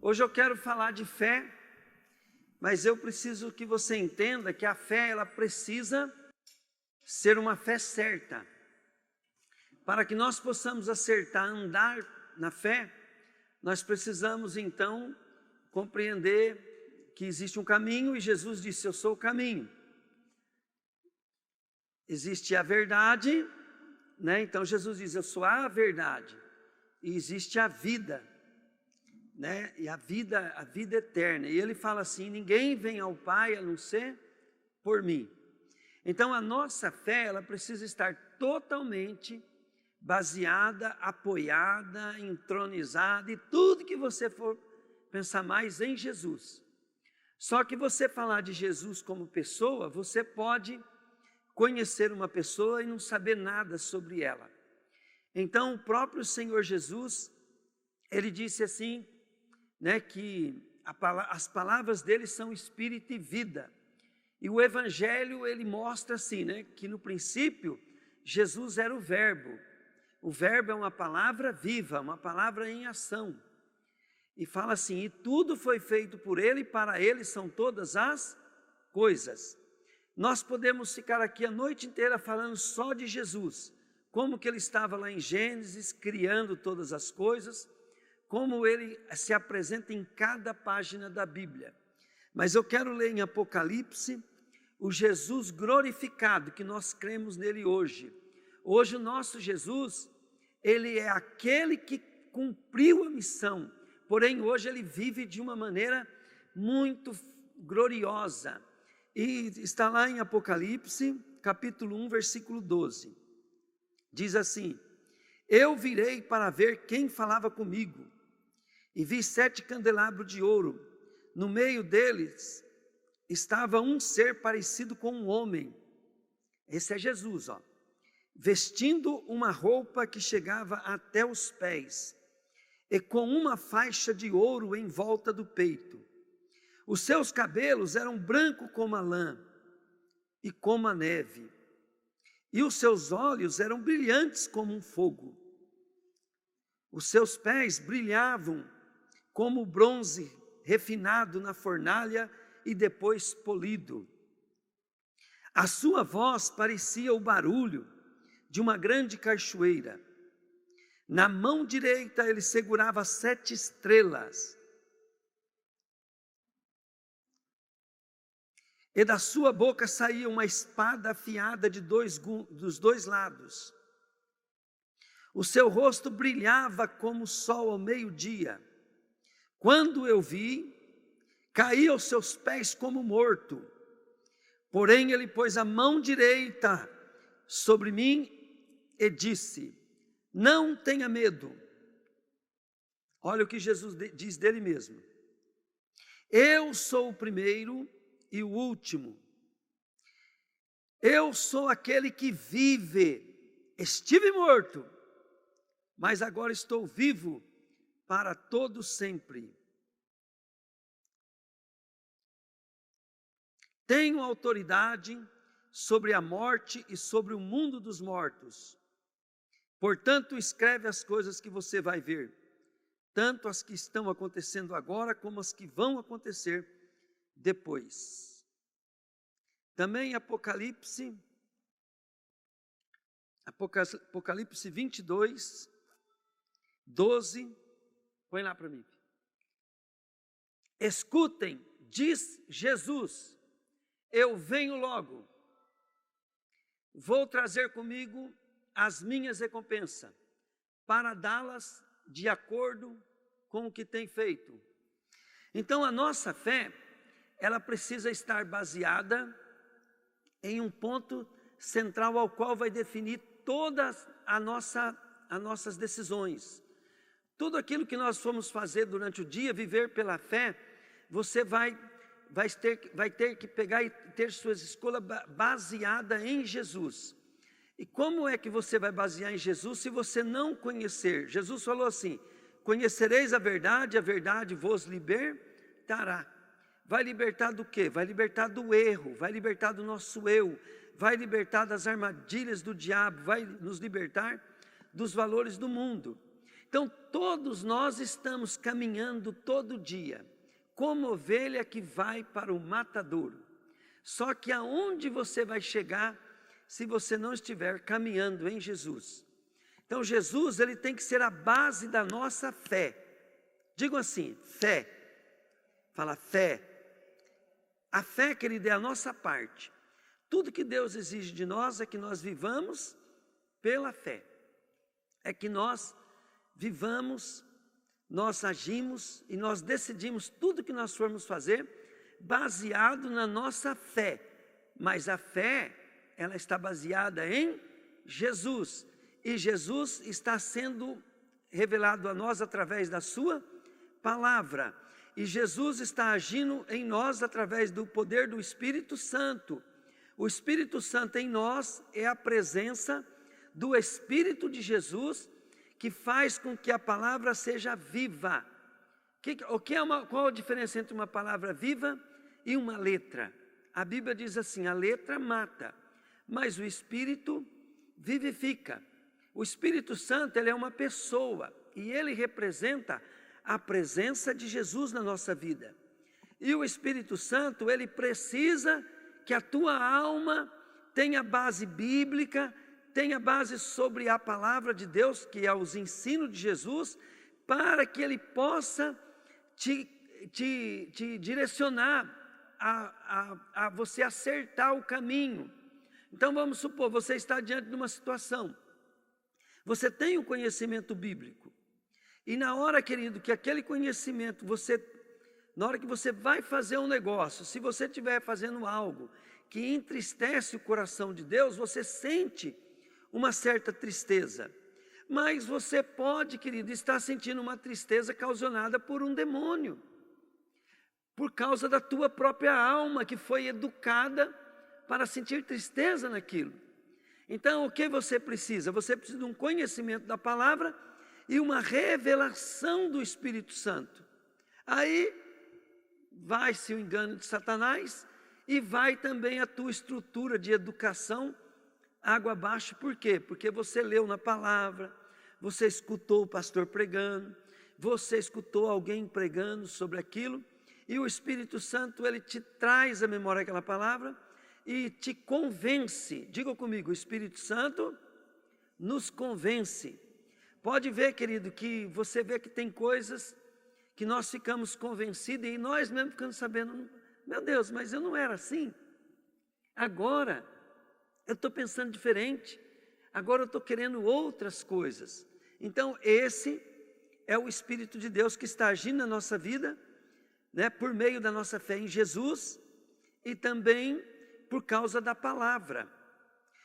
Hoje eu quero falar de fé, mas eu preciso que você entenda que a fé, ela precisa ser uma fé certa. Para que nós possamos acertar, andar na fé, nós precisamos então compreender que existe um caminho e Jesus disse: eu sou o caminho. Existe a verdade, né? Então Jesus diz: eu sou a verdade. E existe a vida, né? E a vida eterna. E ele fala assim: ninguém vem ao Pai a não ser por mim. Então a nossa fé, ela precisa estar totalmente baseada, apoiada, entronizada, e tudo que você for pensar mais em Jesus. Só que você falar de Jesus como pessoa, você pode conhecer uma pessoa e não saber nada sobre ela. Então o próprio Senhor Jesus, ele disse assim, né, que as palavras dele são espírito e vida. E o Evangelho, ele mostra assim, né, que no princípio Jesus era o Verbo. O Verbo é uma palavra viva, uma palavra em ação. E fala assim: e tudo foi feito por ele, e para ele são todas as coisas. Nós podemos ficar aqui a noite inteira falando só de Jesus, como que ele estava lá em Gênesis, criando todas as coisas, como ele se apresenta em cada página da Bíblia. Mas eu quero ler em Apocalipse o Jesus glorificado, que nós cremos nele hoje. Hoje o nosso Jesus, ele é aquele que cumpriu a missão, porém hoje ele vive de uma maneira muito gloriosa. E está lá em Apocalipse, capítulo 1, versículo 12. Diz assim: eu virei para ver quem falava comigo, e vi 7 candelabros de ouro, no meio deles estava um ser parecido com um homem. Esse é Jesus, ó, vestindo uma roupa que chegava até os pés, e com uma faixa de ouro em volta do peito. Os seus cabelos eram brancos como a lã e como a neve, e os seus olhos eram brilhantes como um fogo. Os seus pés brilhavam como bronze refinado na fornalha e depois polido. A sua voz parecia o barulho de uma grande cachoeira. Na mão direita ele segurava 7 estrelas. E da sua boca saía uma espada afiada dos dois lados. O seu rosto brilhava como o sol ao meio-dia. Quando eu vi, caí aos seus pés como morto. Porém ele pôs a mão direita sobre mim e disse: não tenha medo. Olha o que Jesus diz dele mesmo: eu sou o primeiro e o último. Eu sou aquele que vive. Estive morto, mas agora estou vivo para todo sempre. Tenho autoridade sobre a morte e sobre o mundo dos mortos. Portanto, escreve as coisas que você vai ver, tanto as que estão acontecendo agora, como as que vão acontecer depois. Também Apocalipse 22, 12, põe lá para mim. Escutem, diz Jesus, eu venho logo, vou trazer comigo as minhas recompensas, para dá-las de acordo com o que tem feito. Então a nossa fé, ela precisa estar baseada em um ponto central ao qual vai definir todas as nossas decisões. Tudo aquilo que nós formos fazer durante o dia, viver pela fé, você vai ter que pegar e ter suas escolhas baseadas em Jesus. E como é que você vai basear em Jesus se você não conhecer? Jesus falou assim: conhecereis a verdade vos libertará. Vai libertar do quê? Vai libertar do erro, vai libertar do nosso eu, vai libertar das armadilhas do diabo, vai nos libertar dos valores do mundo. Então, todos nós estamos caminhando todo dia, como ovelha que vai para o matadouro. Só que aonde você vai chegar se você não estiver caminhando em Jesus? Então, Jesus, ele tem que ser a base da nossa fé. Digo assim, fé. Fala fé. A fé, querido, é a nossa parte. Tudo que Deus exige de nós é que nós vivamos pela fé. É que nós vivamos, nós agimos e nós decidimos tudo que nós formos fazer baseado na nossa fé. Mas a fé, ela está baseada em Jesus. E Jesus está sendo revelado a nós através da sua palavra. E Jesus está agindo em nós através do poder do Espírito Santo. O Espírito Santo em nós é a presença do Espírito de Jesus que faz com que a palavra seja viva. Qual a diferença entre uma palavra viva e uma letra? A Bíblia diz assim, a letra mata, mas o Espírito vivifica. O Espírito Santo, ele é uma pessoa e ele representa a presença de Jesus na nossa vida. E o Espírito Santo, ele precisa que a tua alma tenha base bíblica, tenha base sobre a palavra de Deus, que é os ensinos de Jesus, para que ele possa te direcionar a você acertar o caminho. Então vamos supor, você está diante de uma situação, você tem o conhecimento bíblico, e na hora, querido, que aquele conhecimento, na hora que você vai fazer um negócio, se você estiver fazendo algo que entristece o coração de Deus, você sente uma certa tristeza. Mas você pode, querido, estar sentindo uma tristeza causada por um demônio, por causa da tua própria alma, que foi educada para sentir tristeza naquilo. Então, o que você precisa? Você precisa de um conhecimento da palavra e uma revelação do Espírito Santo. Aí vai-se o engano de Satanás e vai também a tua estrutura de educação água abaixo. Por quê? Porque você leu na palavra, você escutou o pastor pregando, você escutou alguém pregando sobre aquilo, e o Espírito Santo, ele te traz à memória aquela palavra e te convence. Diga comigo, o Espírito Santo nos convence. Pode ver, querido, que você vê que tem coisas que nós ficamos convencidos e nós mesmo ficamos sabendo, meu Deus, mas eu não era assim. Agora eu estou pensando diferente, agora eu estou querendo outras coisas. Então esse é o Espírito de Deus que está agindo na nossa vida, né, por meio da nossa fé em Jesus e também por causa da palavra.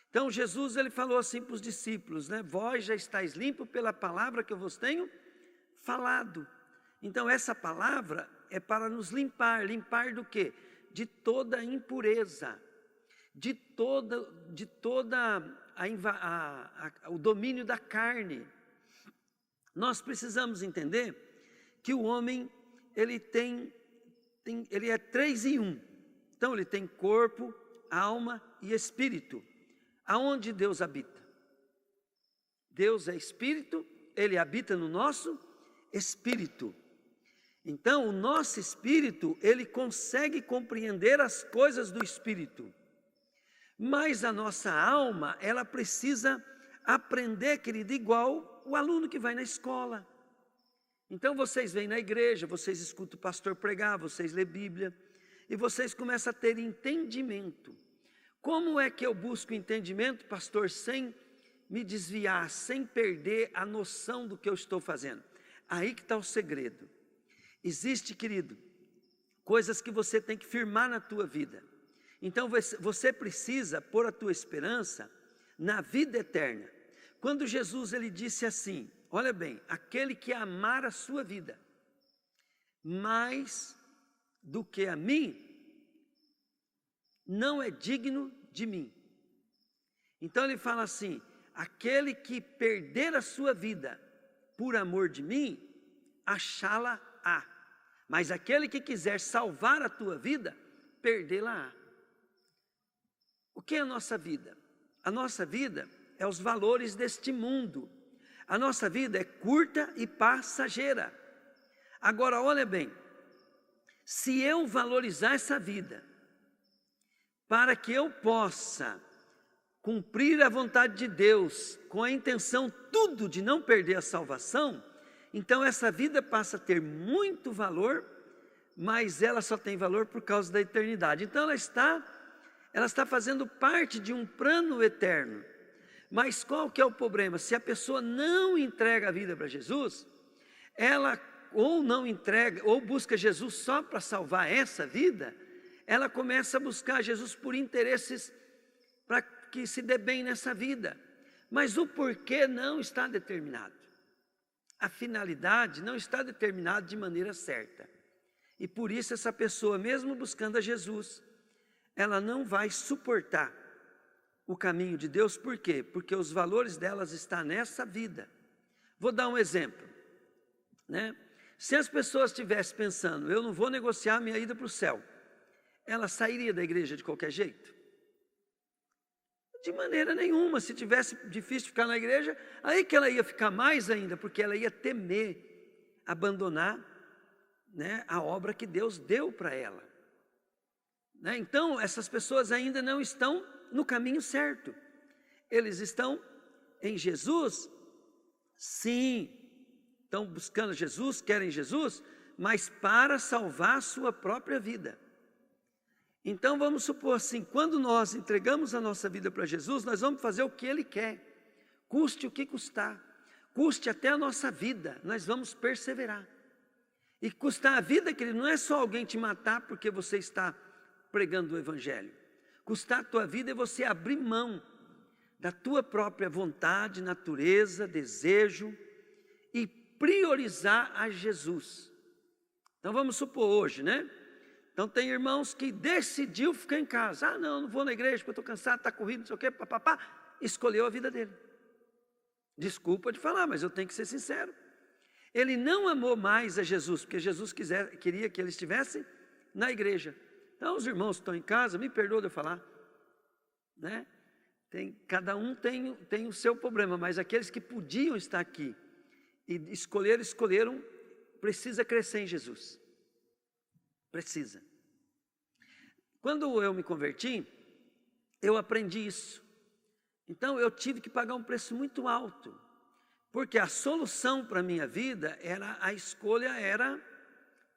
Então Jesus, ele falou assim para os discípulos, né, vós já estáis limpos pela palavra que eu vos tenho falado. Então essa palavra é para nos limpar. Limpar do quê? De toda impureza, de toda o domínio da carne. Nós precisamos entender que o homem, ele é 3 em 1. Então ele tem corpo, alma e espírito. Aonde Deus habita? Deus é espírito, ele habita no nosso espírito. Então o nosso espírito, ele consegue compreender as coisas do espírito. Mas a nossa alma, ela precisa aprender, querido, igual o aluno que vai na escola. Então vocês vêm na igreja, vocês escutam o pastor pregar, vocês lêem Bíblia, e vocês começam a ter entendimento. Como é que eu busco entendimento, pastor, sem me desviar, sem perder a noção do que eu estou fazendo? Aí que está o segredo. Existe, querido, coisas que você tem que firmar na tua vida. Então você precisa pôr a tua esperança na vida eterna. Quando Jesus, ele disse assim, olha bem, aquele que amar a sua vida mais do que a mim, não é digno de mim. Então ele fala assim, aquele que perder a sua vida por amor de mim, achá-la-á. Mas aquele que quiser salvar a tua vida, perdê-la-á. O que é a nossa vida? A nossa vida é os valores deste mundo. A nossa vida é curta e passageira. Agora, olha bem, se eu valorizar essa vida, para que eu possa cumprir a vontade de Deus, com a intenção tudo de não perder a salvação, então essa vida passa a ter muito valor, mas ela só tem valor por causa da eternidade. Então ela está fazendo parte de um plano eterno. Mas qual que é o problema? Se a pessoa não entrega a vida para Jesus, ela ou não entrega, ou busca Jesus só para salvar essa vida, ela começa a buscar Jesus por interesses para que se dê bem nessa vida. Mas o porquê não está determinado. A finalidade não está determinada de maneira certa. E por isso essa pessoa, mesmo buscando a Jesus, ela não vai suportar o caminho de Deus. Por quê? Porque os valores delas estão nessa vida. Vou dar um exemplo, né? Se as pessoas estivessem pensando, eu não vou negociar minha ida para o céu, ela sairia da igreja de qualquer jeito? De maneira nenhuma. Se tivesse difícil ficar na igreja, aí que ela ia ficar mais ainda, porque ela ia temer abandonar, né, a obra que Deus deu para ela, né? Então essas pessoas ainda não estão no caminho certo. Eles estão em Jesus, sim, estão buscando Jesus, querem Jesus, mas para salvar a sua própria vida. Então vamos supor assim, quando nós entregamos a nossa vida para Jesus, nós vamos fazer o que Ele quer, custe o que custar, custe até a nossa vida, nós vamos perseverar. E custar a vida, querido, não é só alguém te matar porque você está pregando o Evangelho. Custar a tua vida é você abrir mão da tua própria vontade, natureza, desejo e priorizar a Jesus. Então vamos supor hoje, né? Então tem irmãos que decidiu ficar em casa. Ah, não vou na igreja porque eu estou cansado, está corrido, não sei o quê, papapá. Escolheu a vida dele. Desculpa de falar, mas eu tenho que ser sincero. Ele não amou mais a Jesus, porque Jesus queria que ele estivesse na igreja. Então os irmãos que estão em casa, me perdoa de eu falar, né? Cada um tem o seu problema, mas aqueles que podiam estar aqui e escolheram, precisa crescer em Jesus. Precisa. Quando eu me converti, eu aprendi isso. Então eu tive que pagar um preço muito alto, porque a solução para a minha vida era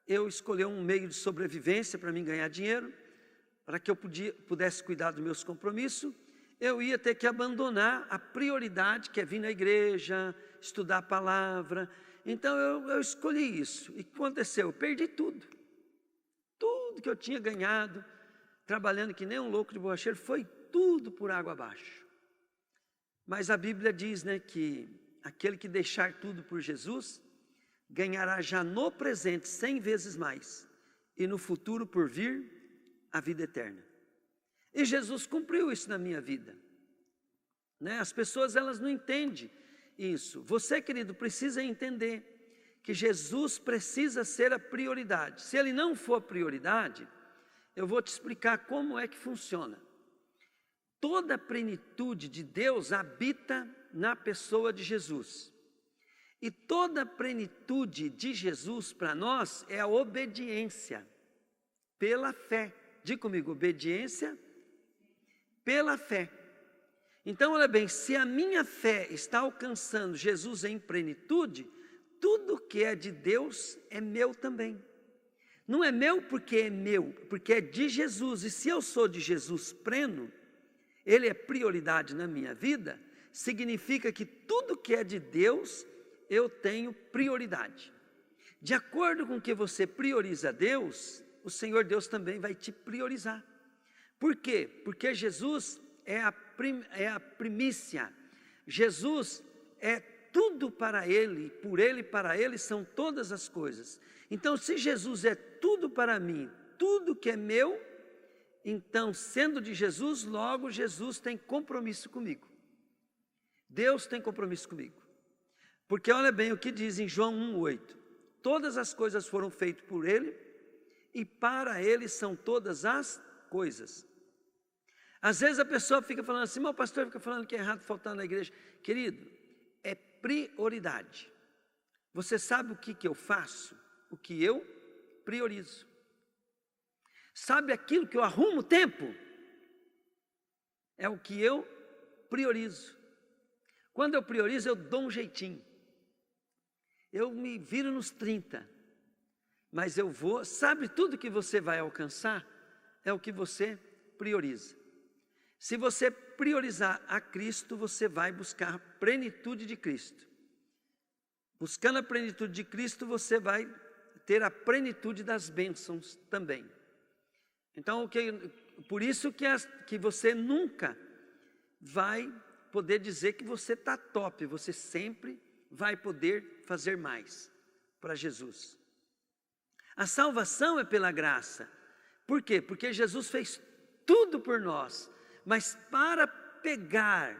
eu escolher um meio de sobrevivência para mim ganhar dinheiro, para que eu pudesse cuidar dos meus compromissos. Eu ia ter que abandonar a prioridade, que é vir na igreja, estudar a palavra. Então eu escolhi isso. E o que aconteceu? Eu perdi tudo. Tudo que eu tinha ganhado, trabalhando que nem um louco de borracheiro, foi tudo por água abaixo. Mas a Bíblia diz, né, que aquele que deixar tudo por Jesus, ganhará já no presente 100 vezes mais, e no futuro por vir, a vida eterna. E Jesus cumpriu isso na minha vida, né? As pessoas, elas não entendem isso. Você, querido, precisa entender que Jesus precisa ser a prioridade. Se Ele não for a prioridade, eu vou te explicar como é que funciona. Toda a plenitude de Deus habita na pessoa de Jesus. E toda a plenitude de Jesus para nós é a obediência pela fé. Diga comigo, obediência pela fé. Então, olha bem, se a minha fé está alcançando Jesus em plenitude, tudo que é de Deus é meu também. Não é meu porque é meu, porque é de Jesus. E se eu sou de Jesus pleno, Ele é prioridade na minha vida, significa que tudo que é de Deus, eu tenho prioridade. De acordo com que você prioriza Deus, o Senhor Deus também vai te priorizar. Por quê? Porque Jesus é a primícia. Jesus é tudo para Ele, por Ele e para Ele são todas as coisas. Então, se Jesus é tudo para mim, tudo que é meu, então, sendo de Jesus, logo Jesus tem compromisso comigo. Deus tem compromisso comigo. Porque olha bem o que diz em João 1,8. Todas as coisas foram feitas por Ele, e para Ele são todas as coisas. Às vezes a pessoa fica falando assim, mas o pastor fica falando que é errado faltar na igreja. Querido, é prioridade. Você sabe o que eu faço? O que eu priorizo. Sabe aquilo que eu arrumo tempo? É o que eu priorizo. Quando eu priorizo, eu dou um jeitinho. Eu me viro nos 30. Mas eu vou, sabe tudo que você vai alcançar? É o que você prioriza. Se você priorizar a Cristo, você vai buscar a plenitude de Cristo. Buscando a plenitude de Cristo, você vai ter a plenitude das bênçãos também. Então, por isso que você nunca vai poder dizer que você está top, você sempre vai poder fazer mais para Jesus. A salvação é pela graça. Por quê? Porque Jesus fez tudo por nós, mas para pegar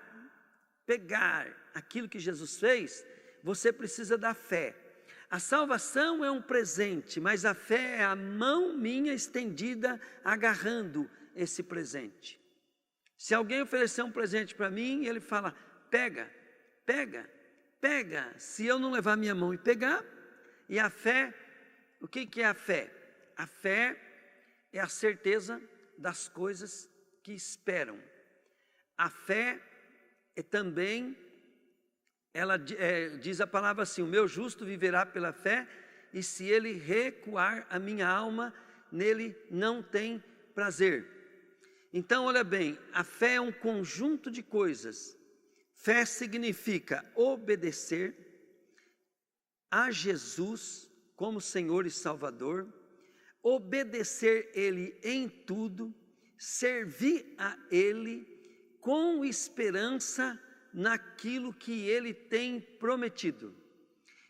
aquilo que Jesus fez, você precisa da fé. A salvação é um presente, mas a fé é a mão minha estendida agarrando esse presente. Se alguém oferecer um presente para mim, ele fala, pega. Se eu não levar minha mão e pegar, e a fé, o que é a fé? A fé é a certeza das coisas que esperam. A fé é também, diz a palavra assim, o meu justo viverá pela fé, e se ele recuar, a minha alma nele não tem prazer. Então, olha bem, a fé é um conjunto de coisas. Fé significa obedecer a Jesus como Senhor e Salvador, obedecer Ele em tudo, servir a Ele com esperança naquilo que Ele tem prometido.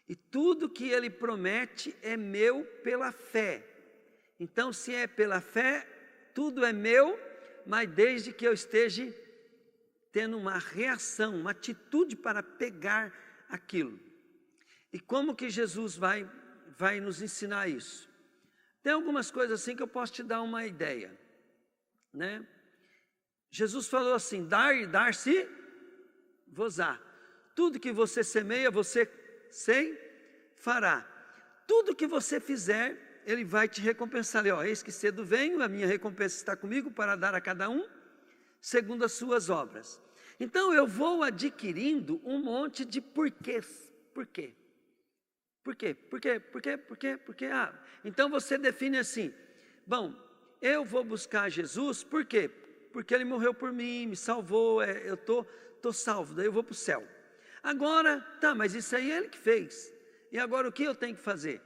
E tudo que Ele promete é meu pela fé. Então, se é pela fé, tudo é meu, mas desde que eu esteja tendo uma reação, uma atitude para pegar aquilo. E como que Jesus vai nos ensinar isso? Tem algumas coisas assim que eu posso te dar uma ideia, né? Jesus falou assim, dar-se-vos-á. Tudo que você semeia, você fará. Tudo que você fizer, Ele vai te recompensar. Eis que cedo venho, a minha recompensa está comigo para dar a cada um segundo as suas obras. Então eu vou adquirindo um monte de porquês. Por quê? Por quê? Então você define assim, bom, eu vou buscar Jesus, por quê? Porque Ele morreu por mim, me salvou, eu estou salvo, daí eu vou para o céu. Agora, mas isso aí é Ele que fez. E agora o que eu tenho que fazer?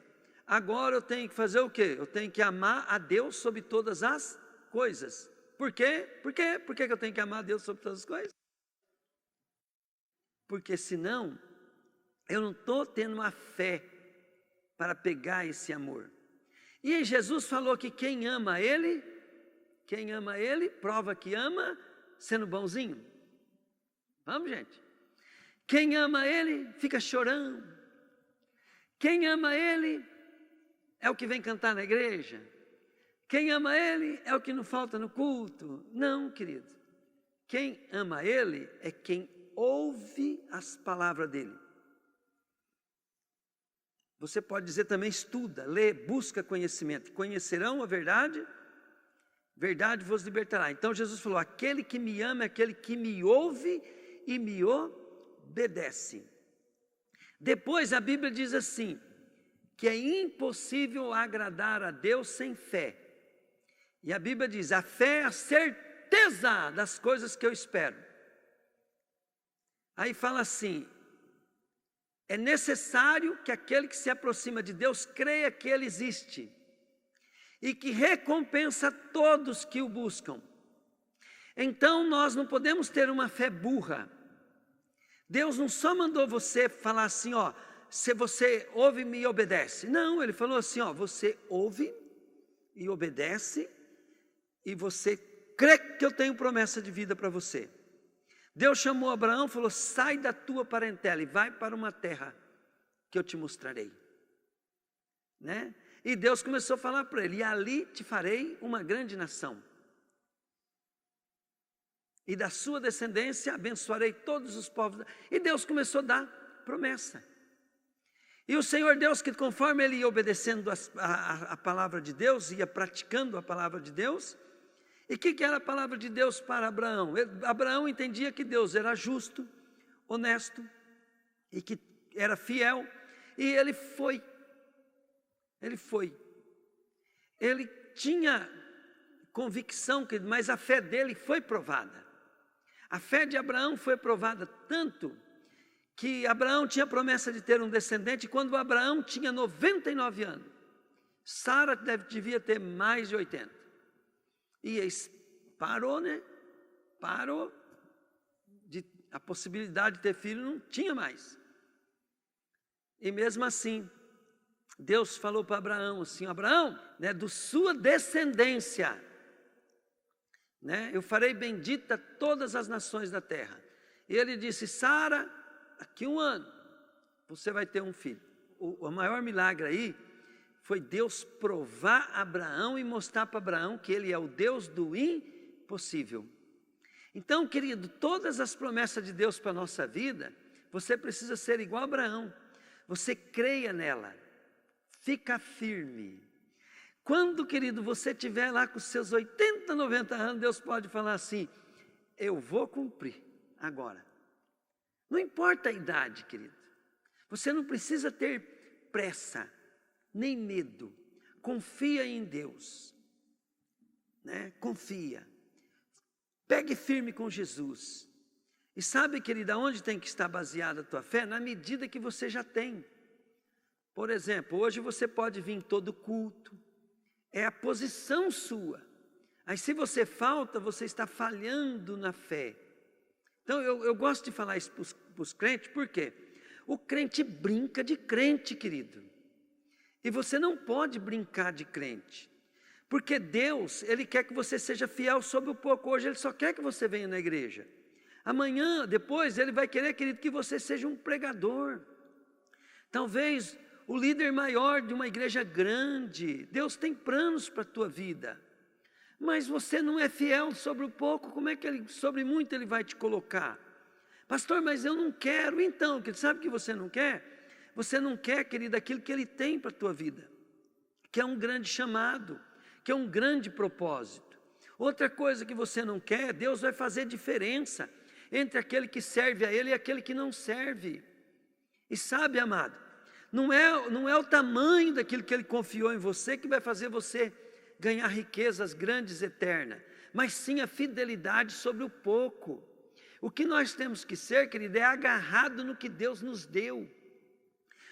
Agora eu tenho que fazer o quê? Eu tenho que amar a Deus sobre todas as coisas. Por quê? Por que eu tenho que amar a Deus sobre todas as coisas? Porque senão, eu não estou tendo uma fé para pegar esse amor. E Jesus falou que quem ama Ele, prova que ama sendo bonzinho. Vamos, gente? Quem ama Ele, fica chorando. Quem ama Ele, é o que vem cantar na igreja. Quem ama Ele, é o que não falta no culto. Não, querido. Quem ama Ele, é quem ouve as palavras dEle. Você pode dizer também, estuda, lê, busca conhecimento. Conhecerão a verdade, verdade vos libertará. Então Jesus falou, aquele que me ama é aquele que me ouve e me obedece. Depois a Bíblia diz assim, que é impossível agradar a Deus sem fé. E a Bíblia diz, a fé é a certeza das coisas que eu espero. Aí fala assim, é necessário que aquele que se aproxima de Deus creia que Ele existe e que recompensa todos que o buscam. Então nós não podemos ter uma fé burra. Deus não só mandou você falar assim, se você ouve e obedece. Não, Ele falou assim, você ouve e obedece e você crê que eu tenho promessa de vida para você. Deus chamou Abraão e falou, sai da tua parentela e vai para uma terra que eu te mostrarei. Né? E Deus começou a falar para ele, e ali te farei uma grande nação. E da sua descendência abençoarei todos os povos. E Deus começou a dar promessa. E o Senhor Deus, que conforme ele ia obedecendo a palavra de Deus, ia praticando a palavra de Deus. E o que era a palavra de Deus para Abraão? Abraão entendia que Deus era justo, honesto e que era fiel. E ele foi. Ele tinha convicção, mas a fé dele foi provada. A fé de Abraão foi provada tanto que Abraão tinha promessa de ter um descendente. Quando Abraão tinha 99 anos, Sara devia ter mais de 80. E parou, né? Parou. A possibilidade de ter filho não tinha mais. E mesmo assim, Deus falou para Abraão assim: Abraão, né, do sua descendência, né, eu farei bendita todas as nações da terra. E ele disse: Sara, daqui 1 ano, você vai ter um filho. O maior milagre aí foi Deus provar Abraão e mostrar para Abraão que ele é o Deus do impossível. Então, querido, todas as promessas de Deus para a nossa vida, você precisa ser igual a Abraão. Você creia nela, fica firme. Quando, querido, você estiver lá com seus 80, 90 anos, Deus pode falar assim: eu vou cumprir agora. Não importa a idade, querido. Você não precisa ter pressa, nem medo. Confia em Deus, né? Confia. Pegue firme com Jesus. E sabe, querida, onde tem que estar baseada a tua fé? Na medida que você já tem. Por exemplo, hoje você pode vir todo culto. É a posição sua. Aí se você falta, você está falhando na fé. Então eu gosto de falar isso para os crentes, por quê? O crente brinca de crente, querido. E você não pode brincar de crente. Porque Deus, Ele quer que você seja fiel sobre o pouco. Hoje Ele só quer que você venha na igreja. Amanhã, depois, Ele vai querer, querido, que você seja um pregador. Talvez o líder maior de uma igreja grande. Deus tem planos para a tua vida. Mas você não é fiel sobre o pouco, como é que sobre muito Ele vai te colocar? Pastor, mas eu não quero. Então, sabe o que você não quer? Você não quer, querido, aquilo que Ele tem para a tua vida. Que é um grande chamado, que é um grande propósito. Outra coisa que você não quer, Deus vai fazer diferença entre aquele que serve a Ele e aquele que não serve. E sabe, amado, não é o tamanho daquilo que Ele confiou em você que vai fazer você ganhar riquezas grandes, eternas, mas sim a fidelidade sobre o pouco. O que nós temos que ser, querido, é agarrado no que Deus nos deu.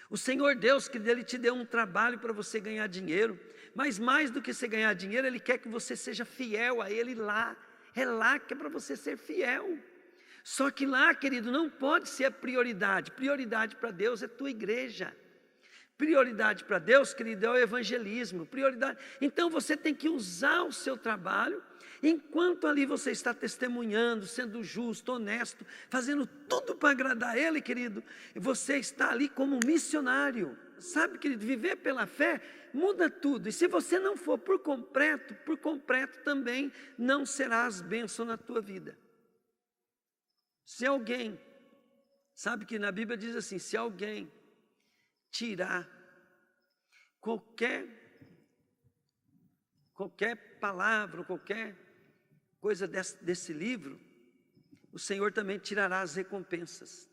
O Senhor Deus, que Ele te deu um trabalho para você ganhar dinheiro, mas mais do que você ganhar dinheiro, Ele quer que você seja fiel a Ele lá. É lá que é para você ser fiel. Só que lá, querido, não pode ser a prioridade. Prioridade para Deus é tua igreja. Prioridade para Deus, querido, é o evangelismo. Prioridade. Então você tem que usar o seu trabalho, enquanto ali você está testemunhando, sendo justo, honesto, fazendo tudo para agradar Ele, querido. Você está ali como missionário. Sabe, querido, viver pela fé muda tudo. E se você não for por completo também não serás bênção na tua vida. Se alguém, sabe que na Bíblia diz assim, se alguém tirar qualquer palavra, qualquer coisa desse livro, o Senhor também tirará as recompensas.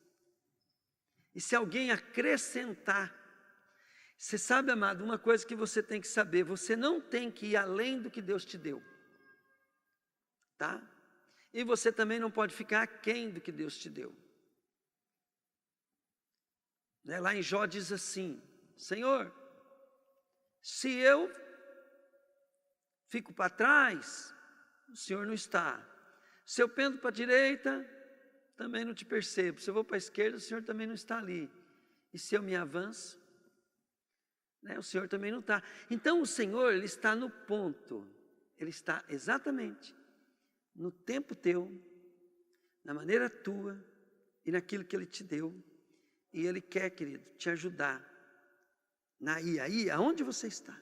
E se alguém acrescentar, você sabe, amado, uma coisa que você tem que saber, você não tem que ir além do que Deus te deu, tá? E você também não pode ficar aquém do que Deus te deu. Lá em Jó diz assim, Senhor, se eu fico para trás, o Senhor não está. Se eu pendo para a direita, também não te percebo. Se eu vou para a esquerda, o Senhor também não está ali. E se eu me avanço, o Senhor também não está. Então o Senhor, Ele está no ponto. Ele está exatamente no tempo teu, na maneira tua e naquilo que Ele te deu. E Ele quer, querido, te ajudar. Aí, aonde você está.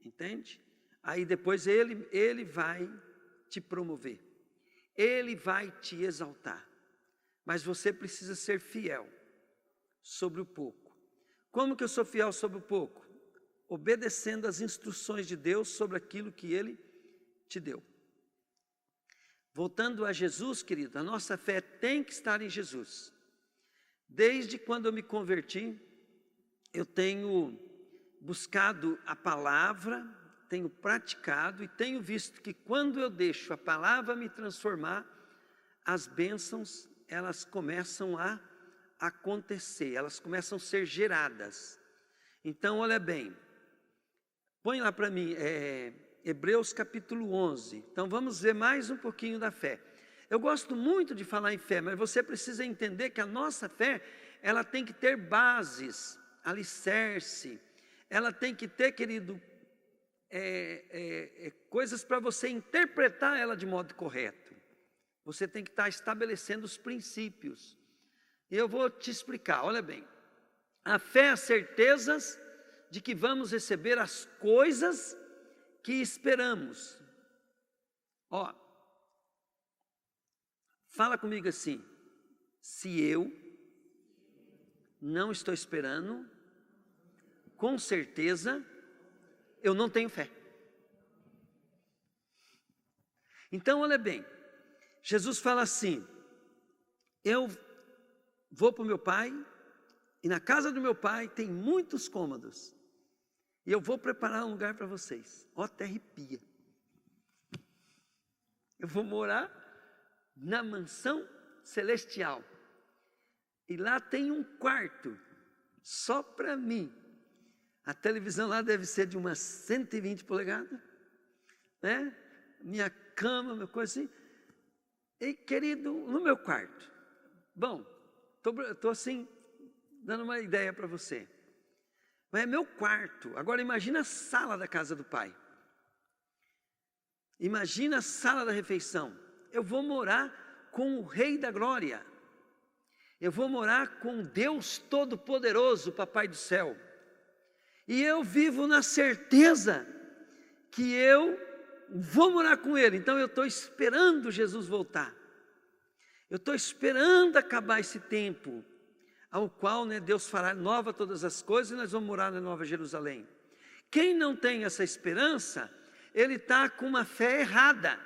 Entende? Aí depois Ele vai te promover. Ele vai te exaltar. Mas você precisa ser fiel. sobre o pouco. Como que eu sou fiel sobre o pouco? Obedecendo as instruções de Deus sobre aquilo que Ele te deu. Voltando a Jesus, querido, a nossa fé tem que estar em Jesus. Desde quando eu me converti, eu tenho buscado a palavra, tenho praticado e tenho visto que quando eu deixo a palavra me transformar, as bênçãos, elas começam a acontecer, elas começam a ser geradas. Então, olha bem, põe lá para mim, Hebreus capítulo 11. Então, vamos ver mais um pouquinho da fé. Eu gosto muito de falar em fé, mas você precisa entender que a nossa fé, ela tem que ter bases, alicerce, ela tem que ter, querido, coisas para você interpretar ela de modo correto. Você tem que estar estabelecendo os princípios. E eu vou te explicar, olha bem. A fé é a certeza de que vamos receber as coisas que esperamos. Ó, fala comigo assim: se eu não estou esperando, com certeza eu não tenho fé. Então, olha bem, Jesus fala assim: eu vou para o meu pai, e na casa do meu pai tem muitos cômodos, e eu vou preparar um lugar para vocês. Ó, até arrepia. Eu vou morar na mansão celestial, e lá tem um quarto só para mim. A televisão lá deve ser de umas 120 polegadas, né? Minha cama, minha coisa assim. E, querido, no meu quarto. Bom, estou assim, dando uma ideia para você. Mas é meu quarto. Agora imagina a sala da casa do pai. Imagina a sala da refeição. Eu vou morar com o Rei da Glória. Eu vou morar com Deus Todo-Poderoso, Papai do Céu. E eu vivo na certeza que eu vou morar com Ele. Então eu estou esperando Jesus voltar. Eu estou esperando acabar esse tempo, ao qual, né, Deus fará nova todas as coisas e nós vamos morar na Nova Jerusalém. Quem não tem essa esperança, ele está com uma fé errada.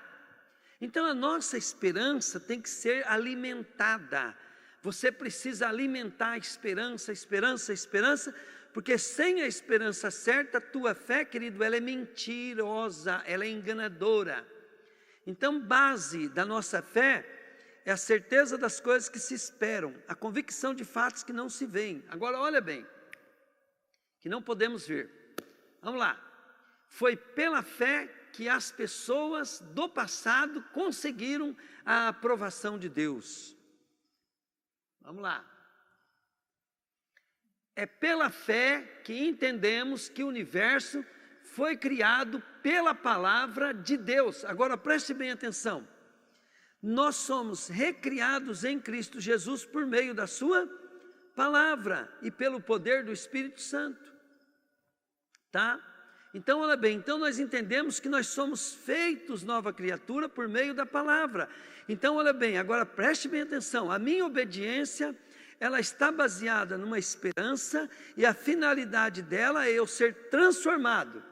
Então a nossa esperança tem que ser alimentada. Você precisa alimentar a esperança, esperança, esperança, porque sem a esperança certa, a tua fé, querido, ela é mentirosa, ela é enganadora. Então, base da nossa fé é a certeza das coisas que se esperam, a convicção de fatos que não se veem. Agora, olha bem, que não podemos ver. Vamos lá. Foi pela fé que as pessoas do passado conseguiram a aprovação de Deus. Vamos lá. É pela fé que entendemos que o universo foi criado pela palavra de Deus. Agora preste bem atenção. Nós somos recriados em Cristo Jesus por meio da sua palavra e pelo poder do Espírito Santo. Tá? Então, olha bem, então nós entendemos que nós somos feitos nova criatura por meio da palavra. Então, olha bem, agora preste bem atenção. A minha obediência, ela está baseada numa esperança e a finalidade dela é eu ser transformado.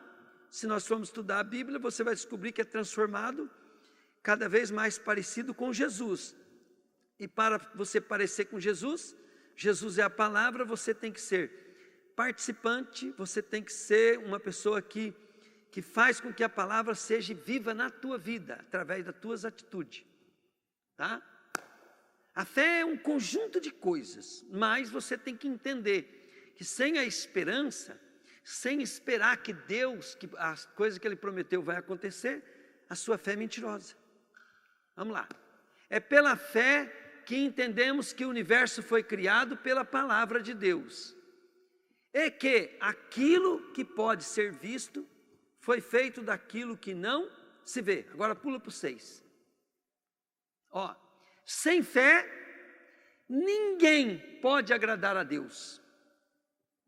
Se nós formos estudar a Bíblia, você vai descobrir que é transformado cada vez mais parecido com Jesus. E para você parecer com Jesus, Jesus é a palavra, você tem que ser participante, você tem que ser uma pessoa que faz com que a palavra seja viva na tua vida, através das tuas atitudes. Tá? A fé é um conjunto de coisas, mas você tem que entender que sem a esperança, sem esperar que Deus, que as coisas que Ele prometeu vai acontecer, a sua fé é mentirosa. Vamos lá. É pela fé que entendemos que o universo foi criado pela palavra de Deus. E que aquilo que pode ser visto foi feito daquilo que não se vê. Agora pula para o 6. Ó, sem fé, ninguém pode agradar a Deus.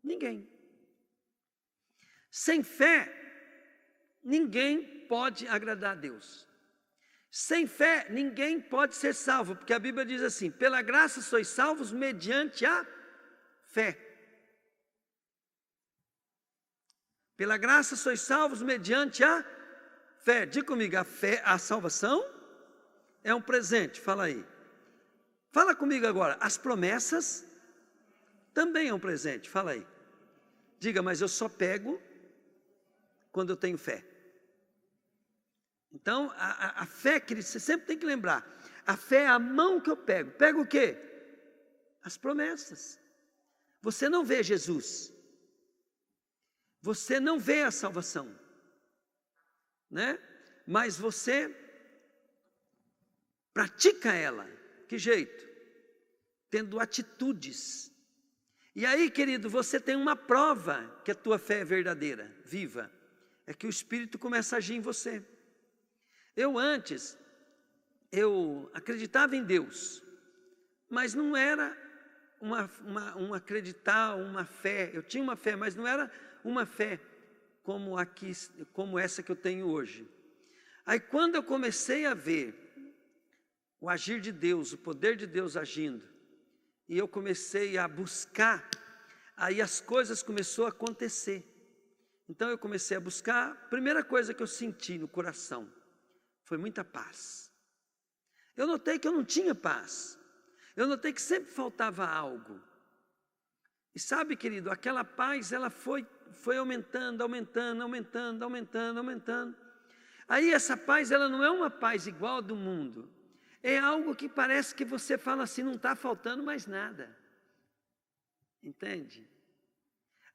Ninguém. Sem fé, ninguém pode agradar a Deus. Sem fé, ninguém pode ser salvo, porque a Bíblia diz assim: pela graça sois salvos mediante a Fé. Pela graça sois salvos mediante a fé. Diga comigo, a fé, a salvação é um presente, fala aí. Fala comigo agora, as promessas também é um presente, fala aí. Diga, mas eu só pego quando eu tenho fé. Então, a fé, querido, você sempre tem que lembrar, a fé é a mão que eu pego. Pego o quê? As promessas. Você não vê Jesus. Você não vê a salvação, né? Mas você pratica ela. Que jeito? Tendo atitudes. E aí, querido, você tem uma prova que a tua fé é verdadeira, viva. É que o Espírito começa a agir em você. Eu acreditava em Deus, mas não era um acreditar, uma fé. Eu tinha uma fé, mas não era uma fé como essa que eu tenho hoje. Aí quando eu comecei a ver o agir de Deus, o poder de Deus agindo, e eu comecei a buscar, aí as coisas começaram a acontecer. Então eu comecei a buscar, a primeira coisa que eu senti no coração foi muita paz. Eu notei que eu não tinha paz. Eu notei que sempre faltava algo. E sabe, querido, aquela paz, ela foi aumentando. Aí essa paz, ela não é uma paz igual do mundo. É algo que parece que você fala assim, não está faltando mais nada. Entende?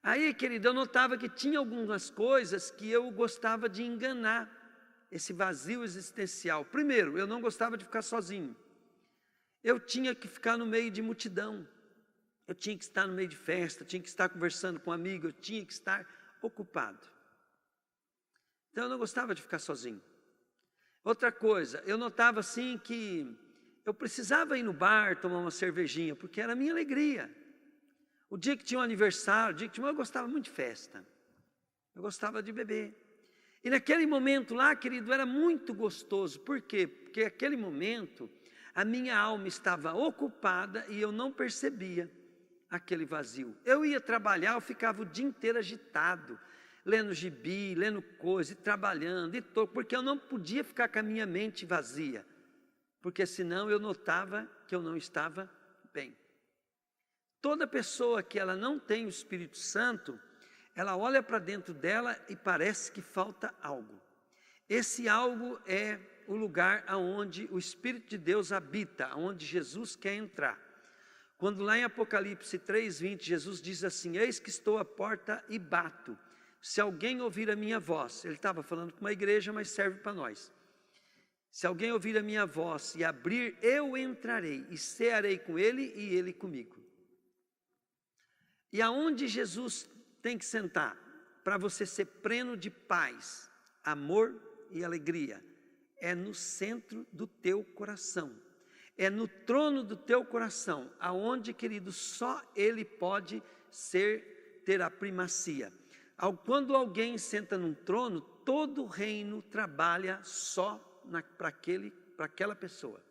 Aí, querido, eu notava que tinha algumas coisas que eu gostava de enganar esse vazio existencial. Primeiro, eu não gostava de ficar sozinho. Eu tinha que ficar no meio de multidão. Eu tinha que estar no meio de festa, tinha que estar conversando com um amigo, eu tinha que estar ocupado. Então eu não gostava de ficar sozinho. Outra coisa, eu notava assim que eu precisava ir no bar tomar uma cervejinha, porque era a minha alegria. O dia que tinha um aniversário, eu gostava muito de festa. Eu gostava de beber. E naquele momento lá, querido, era muito gostoso. Por quê? Porque naquele momento a minha alma estava ocupada e eu não percebia aquele vazio. Eu ia trabalhar, eu ficava o dia inteiro agitado, lendo gibi, lendo coisa, e trabalhando, porque eu não podia ficar com a minha mente vazia, porque senão eu notava que eu não estava bem. Toda pessoa que ela não tem o Espírito Santo, ela olha para dentro dela e parece que falta algo. Esse algo é o lugar aonde o Espírito de Deus habita, aonde Jesus quer entrar. Quando lá em Apocalipse 3:20, Jesus diz assim, eis que estou à porta e bato. Se alguém ouvir a minha voz, ele estava falando para uma igreja, mas serve para nós. Se alguém ouvir a minha voz e abrir, eu entrarei e cearei com ele e ele comigo. E aonde Jesus tem que sentar para você ser pleno de paz, amor e alegria? É no centro do teu coração. É no trono do teu coração, aonde, querido, só Ele pode ter a primacia. Quando alguém senta num trono, todo o reino trabalha só para aquela pessoa.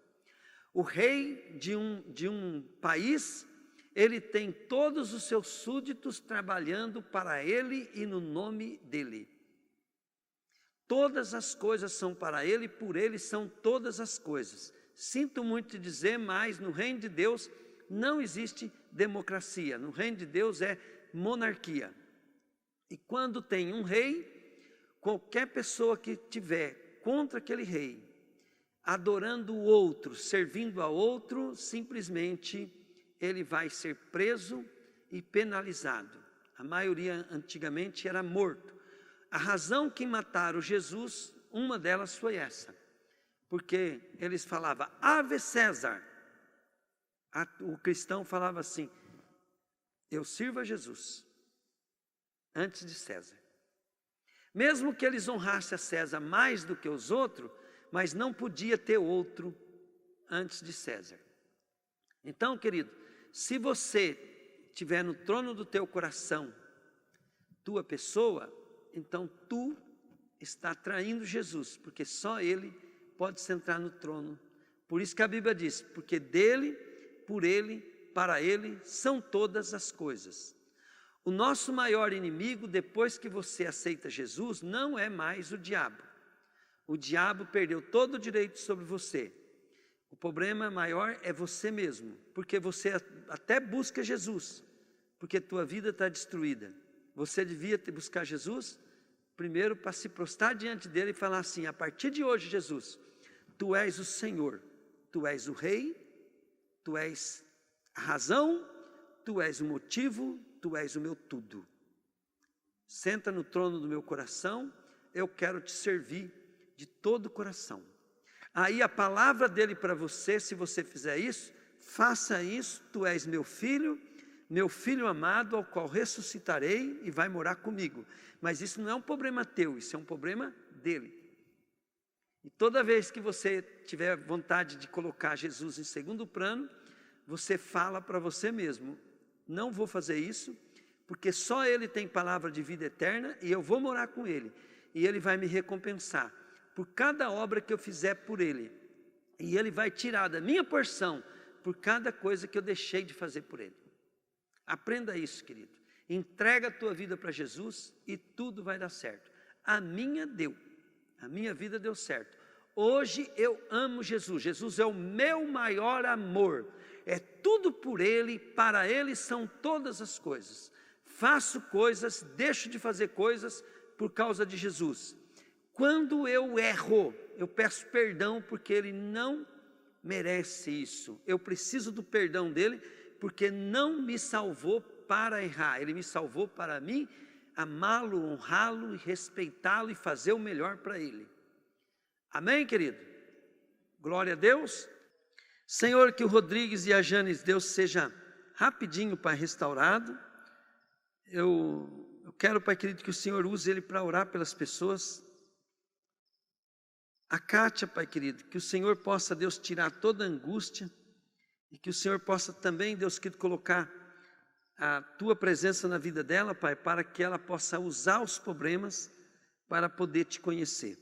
O rei de um país, ele tem todos os seus súditos trabalhando para ele e no nome dele. Todas as coisas são para ele, por ele são todas as coisas. Sinto muito te dizer, mas no reino de Deus não existe democracia. No reino de Deus é monarquia. E quando tem um rei, qualquer pessoa que tiver contra aquele rei, adorando o outro, servindo a outro, simplesmente ele vai ser preso e penalizado. A maioria antigamente era morto. A razão que mataram Jesus, uma delas foi essa. Porque eles falavam, Ave César. O cristão falava assim, eu sirvo a Jesus, antes de César. Mesmo que eles honrassem a César mais do que os outros, mas não podia ter outro antes de César. Então, querido, se você estiver no trono do teu coração, tua pessoa, então tu está traindo Jesus, porque só Ele pode sentar no trono. Por isso que a Bíblia diz, porque dele, por ele para Ele são todas as coisas. O nosso maior inimigo, depois que você aceita Jesus, não é mais o diabo. O diabo perdeu todo o direito sobre você. O problema maior é você mesmo, porque você até busca Jesus, porque tua vida está destruída. Você devia buscar Jesus, primeiro para se prostrar diante dele e falar assim: a partir de hoje, Jesus, tu és o Senhor, tu és o Rei, tu és a razão, tu és o motivo, tu és o meu tudo. Senta no trono do meu coração, eu quero te servir de todo o coração. Aí a palavra dele para você, se você fizer isso, faça isso, tu és meu filho amado, ao qual ressuscitarei e vai morar comigo. Mas isso não é um problema teu, isso é um problema dele. E toda vez que você tiver vontade de colocar Jesus em segundo plano, você fala para você mesmo: não vou fazer isso, porque só Ele tem palavra de vida eterna e eu vou morar com Ele. E Ele vai me recompensar por cada obra que eu fizer por Ele. E Ele vai tirar da minha porção por cada coisa que eu deixei de fazer por Ele. Aprenda isso, querido. Entrega a tua vida para Jesus e tudo vai dar certo. A minha vida deu certo. Hoje eu amo Jesus. Jesus é o meu maior amor. É tudo por Ele, para Ele são todas as coisas. Faço coisas, deixo de fazer coisas por causa de Jesus. Quando eu erro, eu peço perdão porque Ele não merece isso. Eu preciso do perdão dEle porque não me salvou para errar. Ele me salvou para mim amá-lo, honrá-lo, respeitá-lo e fazer o melhor para Ele. Amém, querido? Glória a Deus. Senhor, que o Rodrigues e a Janes, Deus, seja rapidinho, Pai, restaurado. Eu quero, Pai querido, que o Senhor use ele para orar pelas pessoas. A Kátia, Pai querido, que o Senhor possa, Deus, tirar toda a angústia e que o Senhor possa também, Deus querido, colocar a Tua presença na vida dela, Pai, para que ela possa usar os problemas para poder Te conhecer.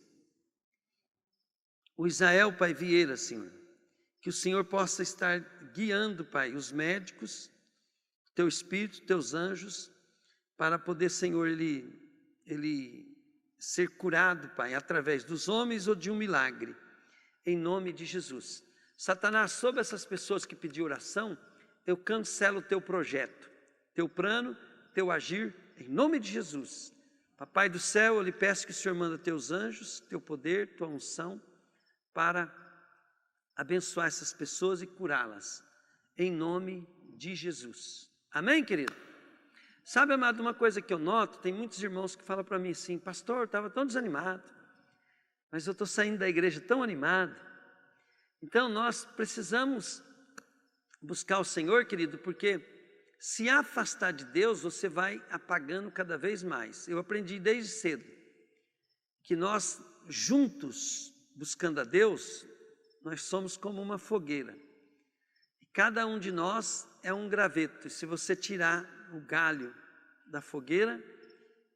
O Israel, Pai Vieira, Senhor, que o Senhor possa estar guiando, Pai, os médicos, Teu Espírito, Teus anjos, para poder, Senhor, ele ser curado, Pai, através dos homens ou de um milagre, em nome de Jesus. Satanás, sobre essas pessoas que pediram oração, eu cancelo o Teu projeto, Teu plano, Teu agir, em nome de Jesus. Papai do céu, eu lhe peço que o Senhor manda Teus anjos, Teu poder, Tua unção, para abençoar essas pessoas e curá-las, em nome de Jesus. Amém, querido? Sabe, amado, uma coisa que eu noto, tem muitos irmãos que falam para mim assim: pastor, eu estava tão desanimado, mas eu estou saindo da igreja tão animado. Então nós precisamos buscar o Senhor, querido, porque se afastar de Deus, você vai apagando cada vez mais. Eu aprendi desde cedo que nós juntos, buscando a Deus, nós somos como uma fogueira. E cada um de nós é um graveto. E se você tirar o galho da fogueira,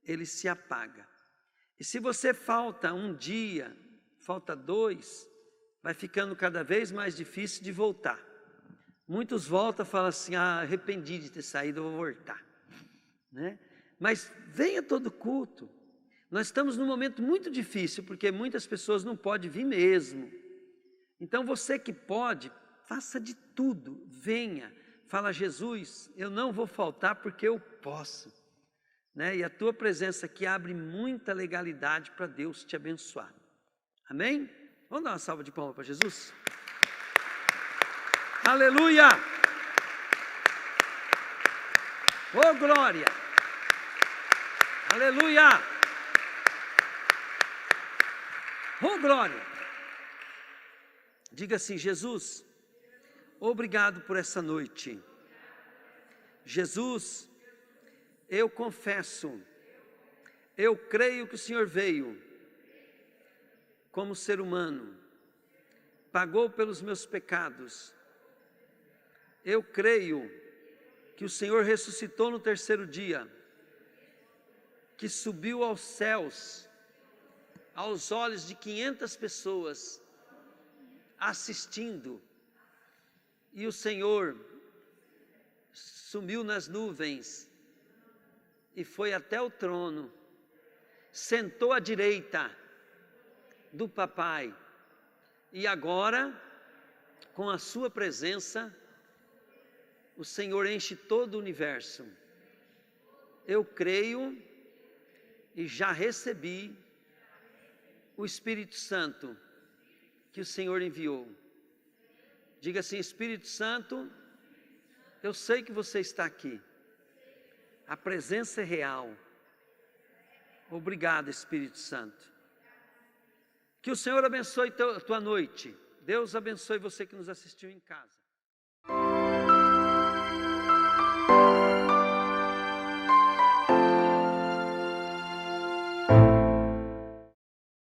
ele se apaga. E se você falta um dia, falta 2, vai ficando cada vez mais difícil de voltar. Muitos voltam e falam assim: arrependi de ter saído, eu vou voltar. Né? Mas venha todo culto. Nós estamos num momento muito difícil, porque muitas pessoas não podem vir mesmo. Então você que pode, faça de tudo, venha. Fala: Jesus, eu não vou faltar porque eu posso. Né? E a tua presença aqui abre muita legalidade para Deus te abençoar. Amém? Vamos dar uma salva de palmas para Jesus? Aleluia! Oh, glória! Aleluia! Oh, glória! Diga assim: Jesus, obrigado por essa noite. Jesus, eu confesso, eu creio que o Senhor veio como ser humano, pagou pelos meus pecados. Eu creio que o Senhor ressuscitou no terceiro dia, que subiu aos céus, aos olhos de 500 pessoas assistindo, e o Senhor sumiu nas nuvens e foi até o trono, sentou à direita do Papai, e agora, com a sua presença, o Senhor enche todo o universo. Eu creio e já recebi o Espírito Santo que o Senhor enviou. Diga assim: Espírito Santo, eu sei que você está aqui. A presença é real. Obrigado, Espírito Santo. Que o Senhor abençoe tua noite. Deus abençoe você que nos assistiu em casa.